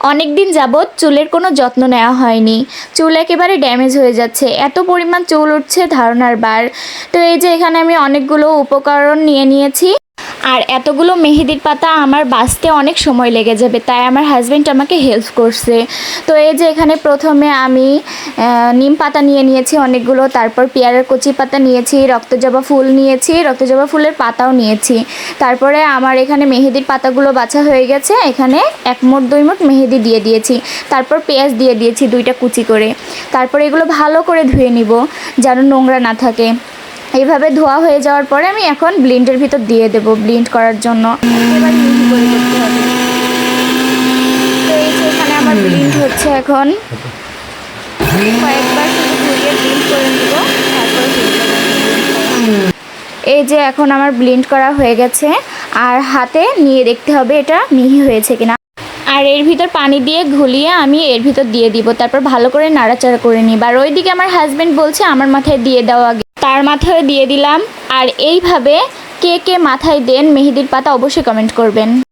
অনেক দিন যাবৎ চুলের কোনো যত্ন নেওয়া হয়নি। চুল একেবারে ড্যামেজ হয়ে যাচ্ছে, এত পরিমাণ চুল উঠছে ধারণার বার। তো এই যে এখানে আমি অনেকগুলো উপকরণ নিয়ে নিয়েছি, আর এতগুলো মেহেদির পাতা আমার বাছতে অনেক সময় লেগে যাবে, তাই আমার হাজব্যান্ড আমাকে হেল্প করছে। তো এই যে এখানে প্রথমে আমি নিম পাতা নিয়ে নিয়েছি অনেকগুলো, তারপর পেয়ারার কচি পাতা নিয়েছি, রক্তজবা ফুল নিয়েছি, রক্তজবা ফুলের পাতাও নিয়েছি। তারপরে আমার এখানে মেহেদির পাতাগুলো বাছা হয়ে গেছে, এখানে 1 মুঠ 2 মুঠ মেহেদি দিয়ে দিয়েছি। তারপর পেঁয়াজ দিয়ে দিয়েছি 2টা কুচি করে। তারপর এগুলো ভালো করে ধুয়ে নিব যেন নোংরা না থাকে। এইভাবে ধোয়া হয়ে যাওয়ার পরে আমি এখন ব্লেন্ডের ভিতর দিয়ে দেব ব্লেন্ড করার জন্য। এবার মিহি করে করতে হবে। তো এই যে এখানে আমার ব্লেন্ড হচ্ছে, এখন কয়েকবার শুধু ঘুরিয়ে ব্লেন্ড করে নিব, তারপরে এই যে এখন আমার ব্লেন্ড করা হয়ে গেছে। আর হাতে নিয়ে দেখতে হবে এটা মিহি হয়েছে কিনা। আর এর ভিতর পানি দিয়ে ঘুলিয়ে আমি এর ভিতর দিয়ে দিব, তারপর ভালো করে নাড়াচাড়া করে নিব। আর ওইদিকে আমার হাজব্যান্ড বলছে আমার মাথায় দিয়ে দাও আগে, তার মাথায় দিয়ে দিলাম। আর এইভাবে কে কে মাথায় দেন মেহেদির পাতা অবশ্যই কমেন্ট করবেন।